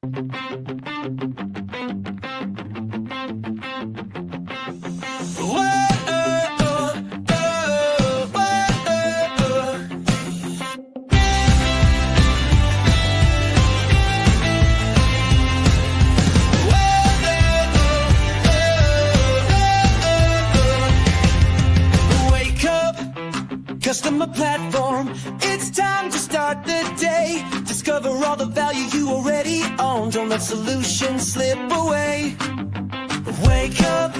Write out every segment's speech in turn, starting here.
Customer platform, it's time to start the day. Discover all the value you already own. Don't let solutions slip away. Wake up,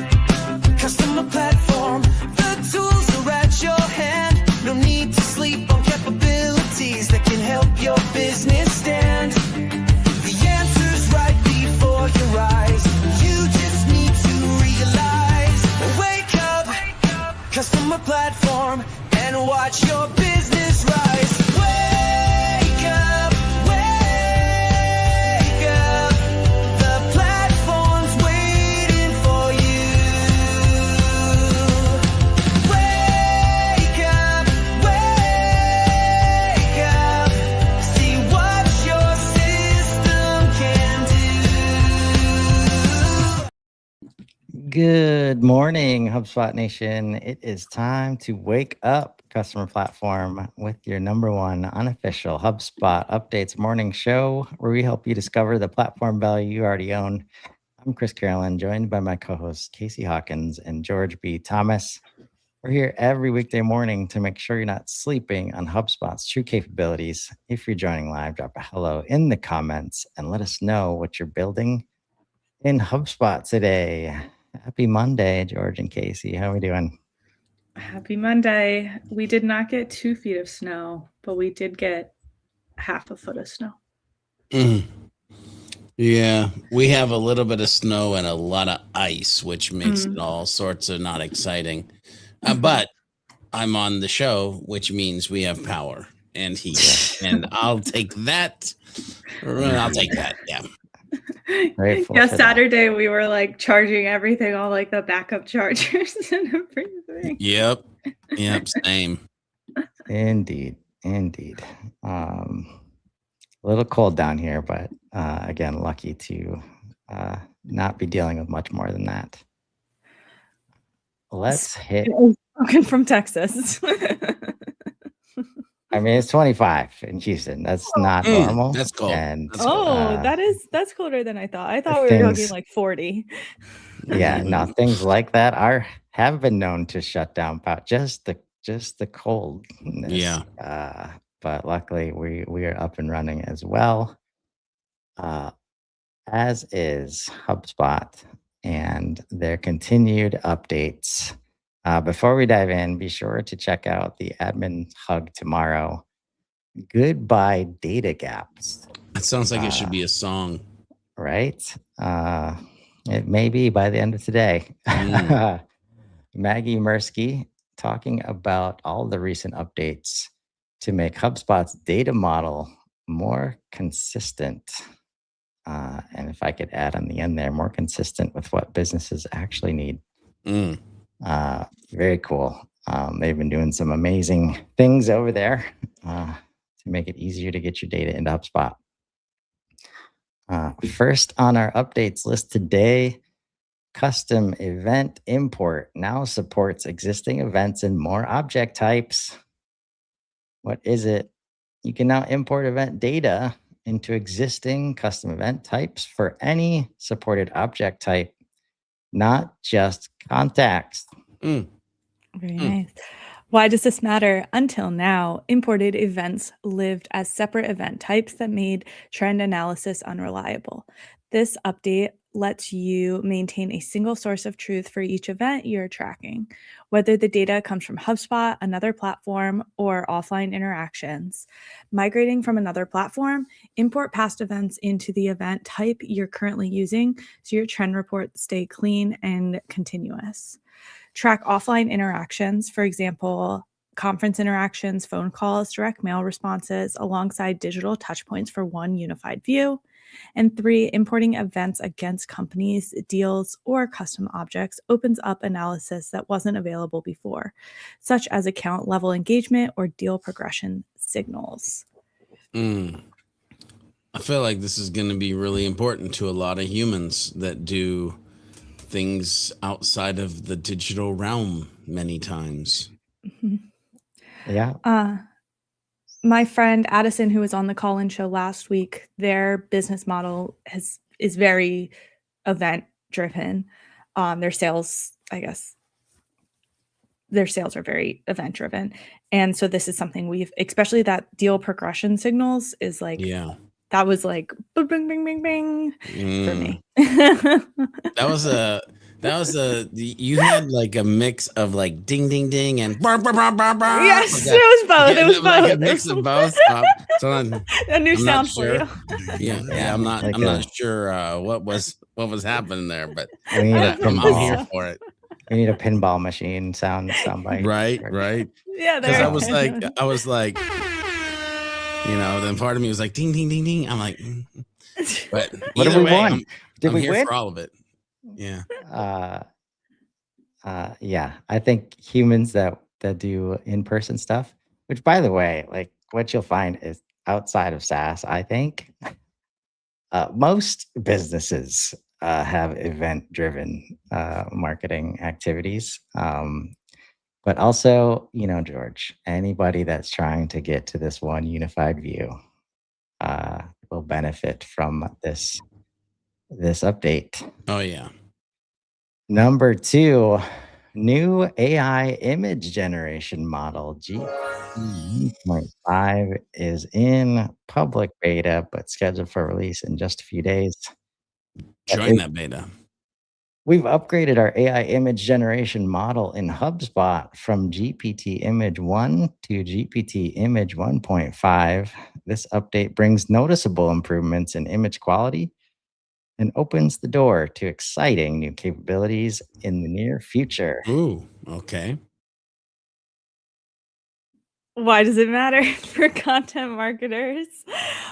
customer platform. The tools are at your hand. No need to sleep on capabilities that can help your business stand. The answer's right before your eyes. You just need to realize. Wake up, customer platform, and watch your business rise. Wake up, the platform's waiting for you. Wake up, see what your system can do. Good morning, HubSpot Nation. It is time to wake up, customer platform, with your number one unofficial HubSpot Updates morning show, where we help you discover the platform value you already own. I'm Chris Carolyn, joined by my co-hosts Casey Hawkins and George B. Thomas. We're here every weekday morning to make sure you're not sleeping on HubSpot's true capabilities. If you're joining live, drop a hello in the comments and let us know what you're building in HubSpot today. Happy Monday, George and Casey. How are we doing? Happy Monday. We did not get 2 feet of snow, but we did get half a foot of snow. Yeah, we have a little bit of snow and a lot of ice, which makes it all sorts of not exciting. But I'm on the show, which means we have power and heat. And I'll take that. Yeah. Yeah, Saturday we were like charging everything, all like the backup chargers and everything. Yep, same. Indeed. A little cold down here, but again, lucky to not be dealing with much more than that. Let's hit. Talking from Texas. I mean, it's 25 in Houston. That's not normal. That's cold. And, that's colder than I thought. I thought we were talking like 40. Yeah, no, things like that have been known to shut down just the coldness. Yeah. But luckily we are up and running as well. As is HubSpot and their continued updates. Before we dive in, be sure to check out the admin hug tomorrow. Goodbye data gaps. That sounds like it should be a song. Right? It may be by the end of today. Maggie Mursky talking about all the recent updates to make HubSpot's data model more consistent. And if I could add on the end there, more consistent with what businesses actually need. Very cool. They've been doing some amazing things over there to make it easier to get your data into HubSpot. First on our updates list today, custom event import now supports existing events and more object types. What is it? You can now import event data into existing custom event types for any supported object type, not just contacts. Very nice. Why does this matter? Until now, imported events lived as separate event types that made trend analysis unreliable. This update lets you maintain a single source of truth for each event you're tracking, whether the data comes from HubSpot, another platform, or offline interactions. Migrating from another platform, import past events into the event type you're currently using so your trend reports stay clean and continuous. Track offline interactions, for example, conference interactions, phone calls, direct mail responses, alongside digital touchpoints for one unified view. And 3, importing events against companies, deals, or custom objects opens up analysis that wasn't available before, such as account level engagement or deal progression signals. I feel like this is going to be really important to a lot of humans that do things outside of the digital realm many times. Yeah. My friend Addison, who was on the call-in show last week, their business model is very event driven. Their sales, I guess, their sales are very event driven. And so this is something especially that deal progression signals is like, Yeah. that was like, bing, bing, bing, bing for me. That was you had like a mix of like ding, ding, ding and bar, bar, bar, bar, bar. Yes, Like it was both. It was like a both. mix of both. So A new I'm sound not for sure. you. Yeah, I'm not. Like I'm not sure what was happening there, but we need a I'm here pinball. for it. We need a pinball machine soundbite. Right. Yeah, Because there. I was like, then part of me was like, ding, ding, ding, ding. I'm like, but What did either we way, won? Did I'm we here win? for all of it. Yeah. Yeah, I think humans that do in-person stuff, which by the way, like what you'll find is outside of SaaS, I think most businesses have event-driven marketing activities. But also, George, anybody that's trying to get to this one unified view will benefit from this update. Oh yeah. Number 2, new AI image generation model G1.5 is in public beta, but scheduled for release in just a few days. Join that beta. We've upgraded our AI image generation model in HubSpot from GPT Image 1 to GPT Image 1.5. This update brings noticeable improvements in image quality and opens the door to exciting new capabilities in the near future. Ooh, okay. Why does it matter? For content marketers,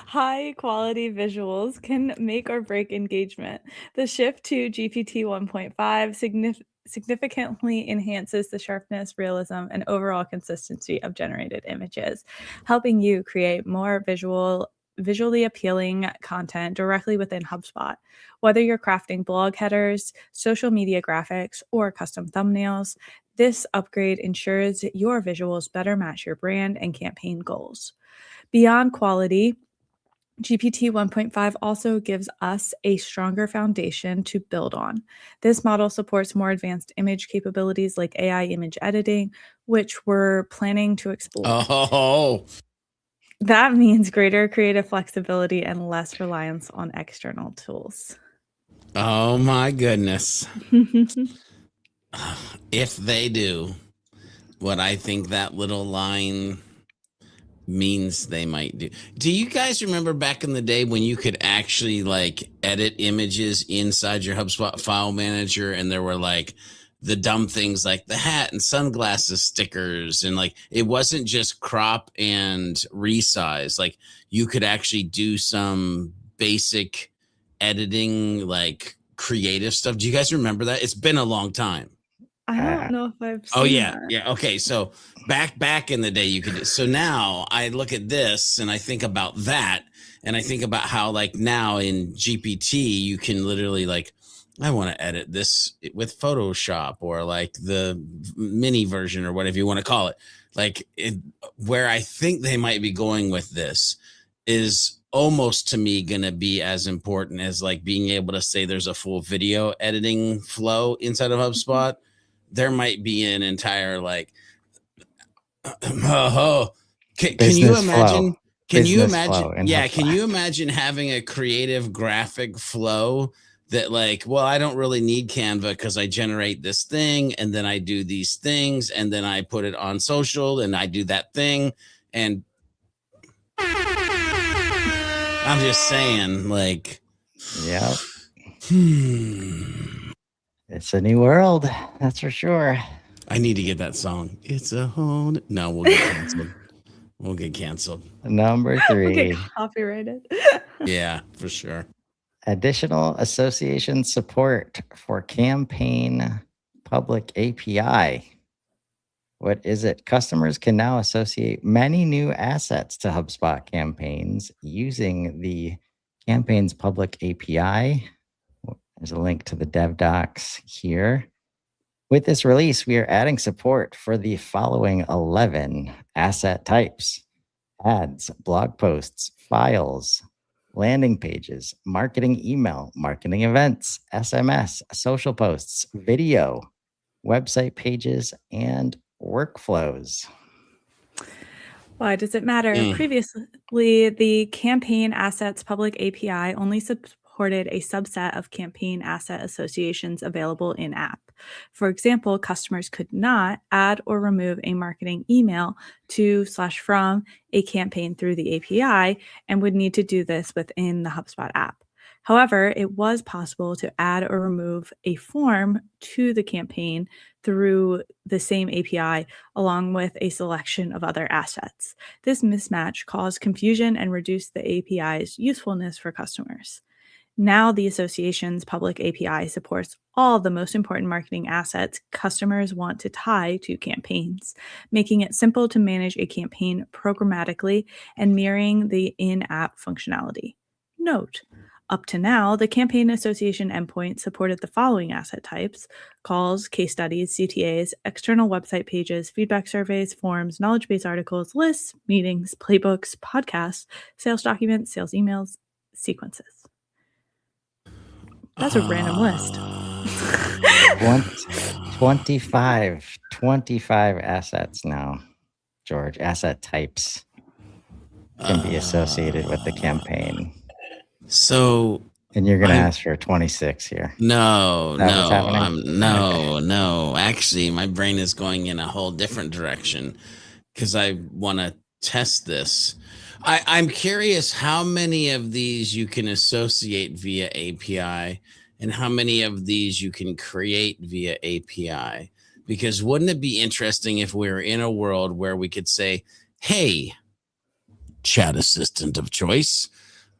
high quality visuals can make or break engagement. The shift to GPT 1.5 significantly enhances the sharpness, realism, and overall consistency of generated images, helping you create more visually appealing content directly within HubSpot. Whether you're crafting blog headers, social media graphics, or custom thumbnails, this upgrade ensures that your visuals better match your brand and campaign goals. Beyond quality, GPT 1.5 also gives us a stronger foundation to build on. This model supports more advanced image capabilities like AI image editing, which we're planning to explore. Oh, That means greater creative flexibility and less reliance on external tools. oh my goodness. If they do what I think that little line means they might do. Do you guys remember back in the day when you could actually like edit images inside your HubSpot file manager and there were like the dumb things like the hat and sunglasses stickers and like it wasn't just crop and resize, like you could actually do some basic editing, like creative stuff. Do you guys remember that? It's been a long time. I don't know if I've seen Oh yeah, that. yeah. Okay, so back in the day, you could. So now I look at this and I think about that, and I think about how like now in GPT you can literally like, I want to edit this with Photoshop or like the mini version or whatever you want to call it. Like where I think they might be going with this is almost to me going to be as important as like being able to say there's a full video editing flow inside of HubSpot. There might be an entire like can you imagine can you imagine having a creative graphic flow that like, well, I don't really need Canva because I generate this thing and then I do these things and then I put it on social and I do that thing, and I'm just saying like, yeah, it's a new world, that's for sure. I need to get that song. It's a whole no, we'll get canceled. We'll get canceled. Number 3. Okay, copyrighted. Yeah, for sure. Additional association support for campaign public API. What is it? Customers can now associate many new assets to HubSpot campaigns using the Campaign's public API. There's a link to the dev docs here. With this release, we are adding support for the following 11 asset types: ads, blog posts, files, landing pages, marketing email, marketing events, SMS, social posts, video, website pages, and workflows. Why does it matter? Previously, the Campaign Assets Public API only supported a subset of campaign asset associations available in app. For example, customers could not add or remove a marketing email to/from a campaign through the API and would need to do this within the HubSpot app. However, it was possible to add or remove a form to the campaign through the same API along with a selection of other assets. This mismatch caused confusion and reduced the API's usefulness for customers. Now the association's public API supports all the most important marketing assets customers want to tie to campaigns, making it simple to manage a campaign programmatically and mirroring the in-app functionality. Note, up to now, the Campaign Association endpoint supported the following asset types: calls, case studies, CTAs, external website pages, feedback surveys, forms, knowledge base articles, lists, meetings, playbooks, podcasts, sales documents, sales emails, sequences. That's a random list. 25 assets now, George. Asset types can be associated with the campaign. So, and you're going to ask for 26 here. No. Actually, my brain is going in a whole different direction because I want to test this. I'm curious how many of these you can associate via API and how many of these you can create via API. Because wouldn't it be interesting if we were in a world where we could say, hey, chat assistant of choice,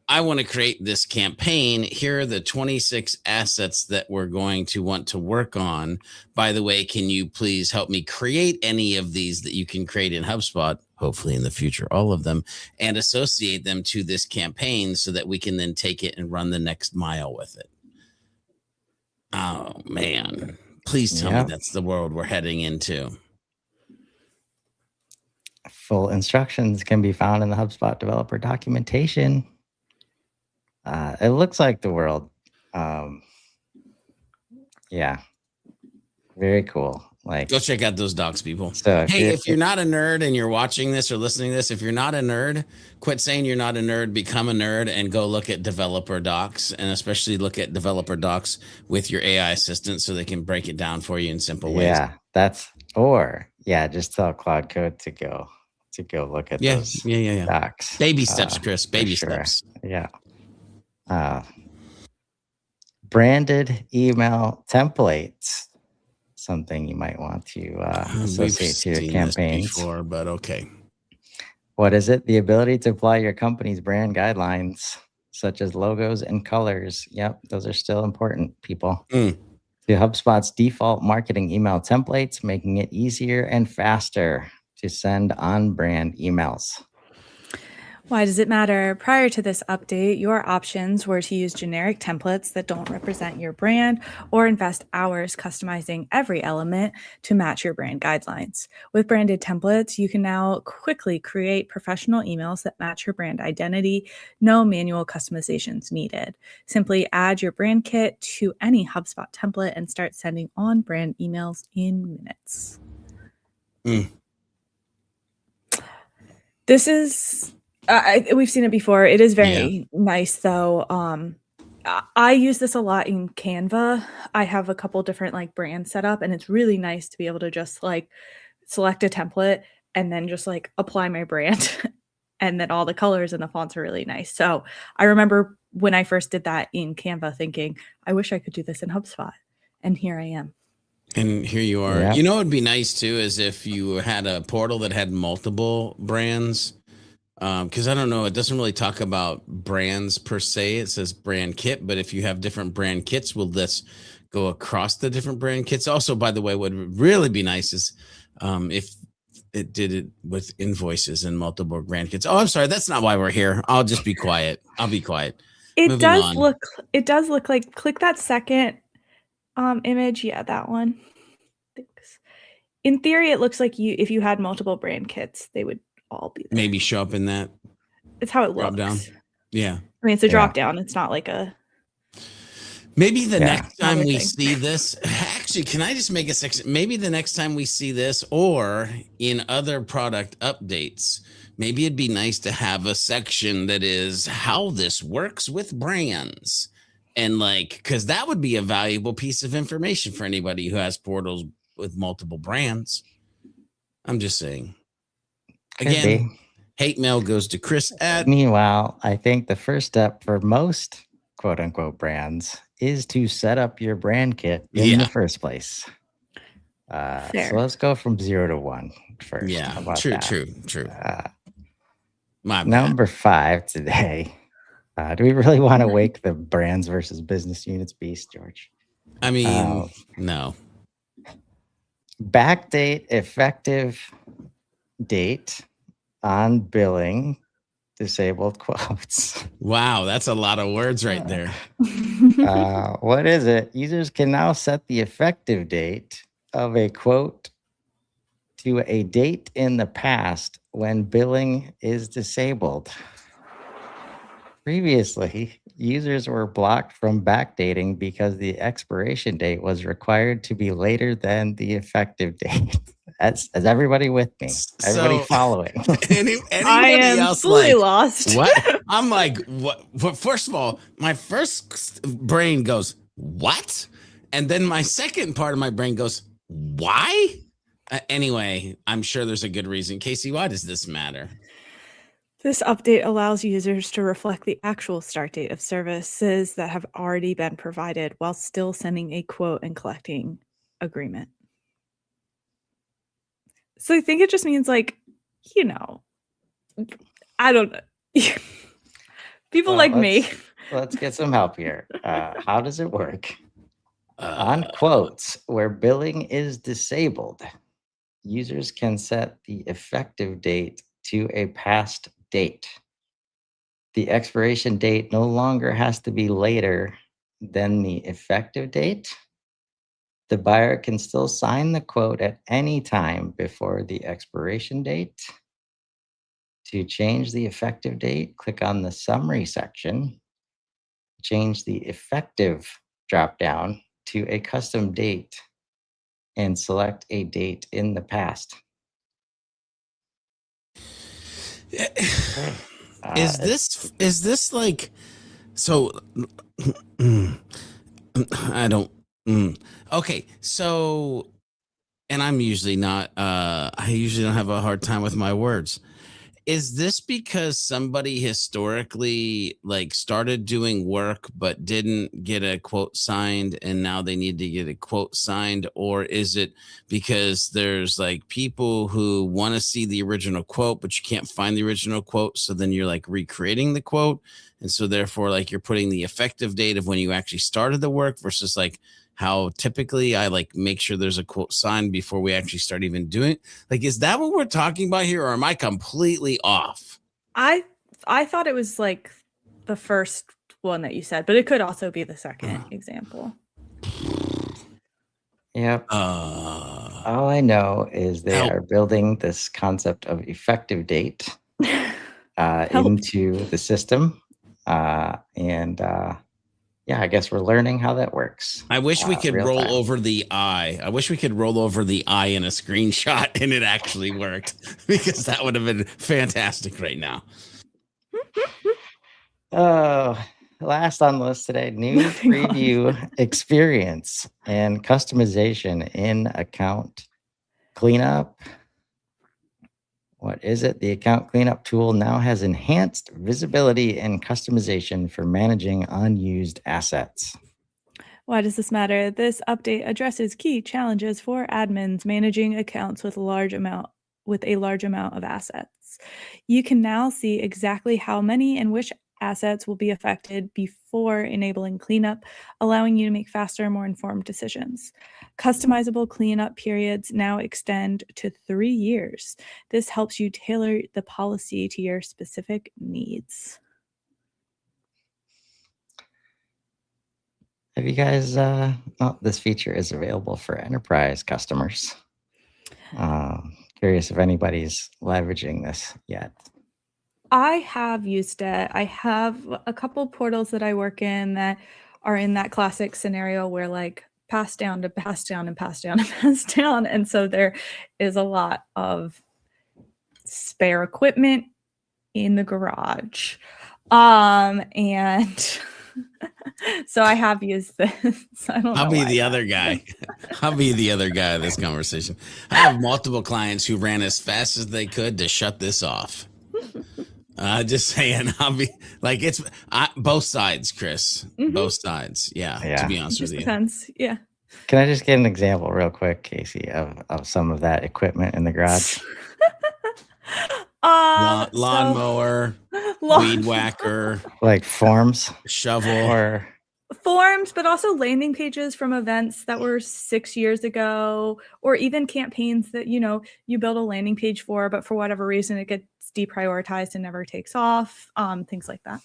I want to create this campaign. Here are the 26 assets that we're going to want to work on. By the way, can you please help me create any of these that you can create in HubSpot, hopefully in the future, all of them, and associate them to this campaign so that we can then take it and run the next mile with it. Oh, man. Please tell me that's the world we're heading into. Full instructions can be found in the HubSpot developer documentation. It looks like the world. Yeah. Very cool. Like, go check out those docs, people. So if you're not a nerd and you're watching this or listening to this, if you're not a nerd, quit saying you're not a nerd, become a nerd and go look at developer docs, and especially look at developer docs with your AI assistant so they can break it down for you in simple ways. Yeah, just tell Cloud Code to go look at those docs. Baby steps, Chris. Baby steps. Yeah. Branded email templates, something you might want to associate to your campaigns. Before, but okay. What is it? The ability to apply your company's brand guidelines, such as logos and colors. Yep, those are still important, people. To HubSpot's default marketing email templates, making it easier and faster to send on-brand emails. Why does it matter? Prior to this update, your options were to use generic templates that don't represent your brand or invest hours customizing every element to match your brand guidelines. With branded templates, you can now quickly create professional emails that match your brand identity. No manual customizations needed. Simply add your brand kit to any HubSpot template and start sending on-brand emails in minutes. This is... we've seen it before. It is very nice, though. I use this a lot in Canva. I have a couple different brands set up, and it's really nice to be able to just select a template and then just apply my brand, and then all the colors and the fonts are really nice. So I remember when I first did that in Canva, thinking, I wish I could do this in HubSpot, and here I am. And here you are. Yeah. You know what would be nice too is if you had a portal that had multiple brands. Because I don't know, it doesn't really talk about brands per se. It says brand kit, but if you have different brand kits, will this go across the different brand kits? Also, by the way, what would really be nice is if it did it with invoices and multiple brand kits. Oh, I'm sorry. That's not why we're here. I'll just be quiet. I'll be quiet. It Moving does on. look like, click that second image. Yeah, that one. Thanks. In theory, it looks like if you had multiple brand kits, they would all be there. Maybe show up in that It's how it drop looks. down. Yeah. I mean, it's a Yeah. drop down. It's not like a. Maybe the Yeah. next time Another we thing. see this, actually, can I just make a section? Maybe the next time we see this, or in other product updates, maybe it'd be nice to have a section that is how this works with brands. And like, because that would be a valuable piece of information for anybody who has portals with multiple brands. I'm just saying. Could Again, be. hate mail goes to Chris at. Meanwhile, I think the first step for most quote unquote brands is to set up your brand kit in the first place. Fair. So let's go from 0 to 1 first. Yeah, How about true, that? true. My bad. Number 5 today. Do we really want to wake the brands versus business units beast, George? I mean, no. Backdate effective date on billing disabled quotes. Wow, that's a lot of words right there. What is it? Users can now set the effective date of a quote to a date in the past when billing is disabled. Previously, users were blocked from backdating because the expiration date was required to be later than the effective date. Is everybody with me? Everybody So- following? Anybody I am else fully like lost. what? I'm like, what? Well, first of all, my first brain goes, what? And then my second part of my brain goes, why? Anyway, I'm sure there's a good reason. Casey, why does this matter? This update allows users to reflect the actual start date of services that have already been provided while still sending a quote and collecting agreement. So I think it just means like, I don't know. People Well, like me. Let's get some help here. How does it work? On quotes where billing is disabled, users can set the effective date to a past date. The expiration date no longer has to be later than the effective date. The buyer can still sign the quote at any time before the expiration date. To change the effective date, click on the summary section. Change the effective dropdown to a custom date and select a date in the past. Is this like, so I don't okay, so, and I'm usually not I usually don't have a hard time with my words. Is this because somebody historically like started doing work but didn't get a quote signed and now they need to get a quote signed? Or is it because there's like people who want to see the original quote but you can't find the original quote, so then you're like recreating the quote, and so therefore like you're putting the effective date of when you actually started the work versus like how typically I like make sure there's a quote signed before we actually start even doing it? Like, is that what we're talking about here, or am I completely off? I thought it was like the first one that you said, but it could also be the second example. Yep. All I know is they are building this concept of effective date into the system. Yeah, I guess we're learning how that works. I wish we could roll time. over the eye. I wish we could roll over the eye in a screenshot and it actually worked, because that would have been fantastic right now. Last on the list today, new preview experience and customization in account cleanup. What is it? The account cleanup tool now has enhanced visibility and customization for managing unused assets. Why does this matter? This update addresses key challenges for admins managing accounts with a large amount of assets. You can now see exactly how many and which assets will be affected before enabling cleanup, allowing you to make faster, more informed decisions. Customizable cleanup periods now extend to 3 years. This helps you tailor the policy to your specific needs. Have you guys, this feature is available for enterprise customers. Curious if anybody's leveraging this yet. I have used it. I have a couple portals that I work in that are in that classic scenario where like pass down to pass down and pass down and pass down. And so there is a lot of spare equipment in the garage. And so I have used this. I'll be the other guy. I'll be the other guy of this conversation. I have multiple clients who ran as fast as they could to shut this off. Just saying, I'll be like, it's both sides, Chris. Both sides. Yeah. To be honest with you. Depends. Yeah. Can I just get an example real quick, Casey, of some of that equipment in the garage? Lawnmower, weed whacker, like forms, shovel, or forms, but also landing pages from events that were 6 years ago, or even campaigns that, you build a landing page for, but for whatever reason, it gets deprioritized and never takes off. Things like that.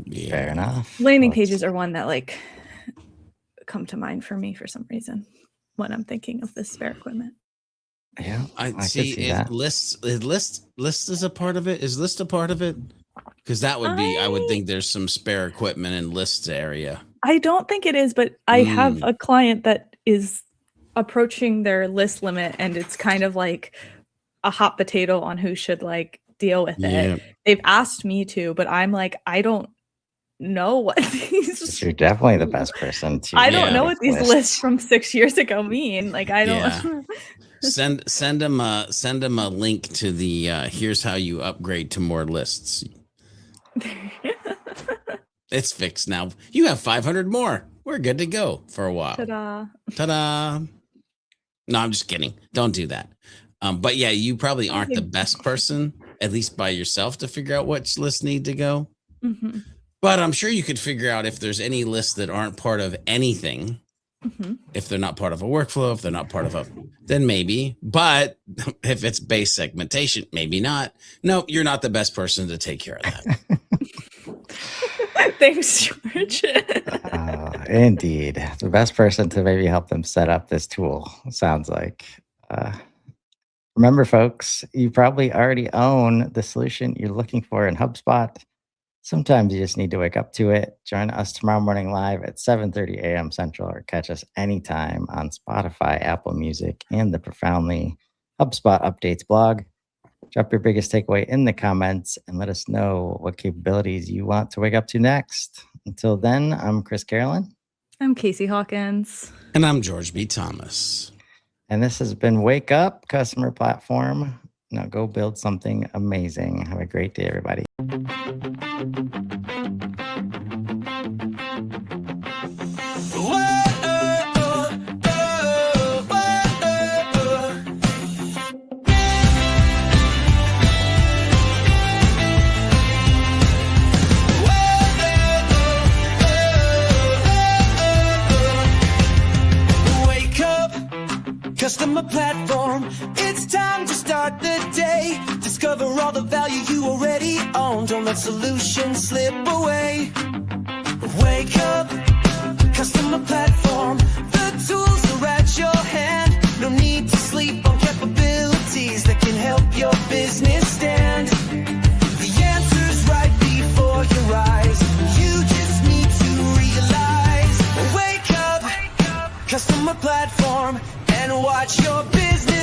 Yeah. Fair enough. Landing pages are one that like come to mind for me for some reason when I'm thinking of this spare equipment. Yeah, I see that. List is a part of it. Is list a part of it? Because that would be, I would think there's some spare equipment in lists area. I don't think it is, but I have a client that is approaching their list limit, and it's kind of like a hot potato on who should like deal with it. They've asked me to, but I'm like, I don't know what these. You're definitely the best person to. I don't know what these lists from 6 years ago mean. Like I don't. Yeah. Send them a link to the here's how you upgrade to more lists. It's fixed now. You have 500 more. We're good to go for a while. Ta-da. No, I'm just kidding. Don't do that. But yeah, you probably aren't the best person, at least by yourself, to figure out which lists need to go. Mm-hmm. But I'm sure you could figure out if there's any lists that aren't part of anything. Mm-hmm. If they're not part of a workflow, if they're not part of then maybe. But if it's base segmentation, maybe not. No, you're not the best person to take care of that. Thanks, George. Indeed. The best person to maybe help them set up this tool, sounds like. Remember, folks, you probably already own the solution you're looking for in HubSpot. Sometimes you just need to wake up to it. Join us tomorrow morning live at 7:30 a.m. Central, or catch us anytime on Spotify, Apple Music, and the Profoundly HubSpot Updates blog. Drop your biggest takeaway in the comments and let us know what capabilities you want to wake up to next. Until then, I'm Chris Carolyn. I'm Casey Hawkins. And I'm George B. Thomas. And this has been Wake Up Customer Platform. Now go build something amazing. Have a great day, everybody. Customer platform, it's time to start the day. Discover all the value you already own. Don't let solutions slip away. Wake up, customer platform. The tools are at your hand. No need to sleep on capabilities that can help your business stand. The answer's right before your eyes. You just need to realize. Wake up, customer platform. And watch your business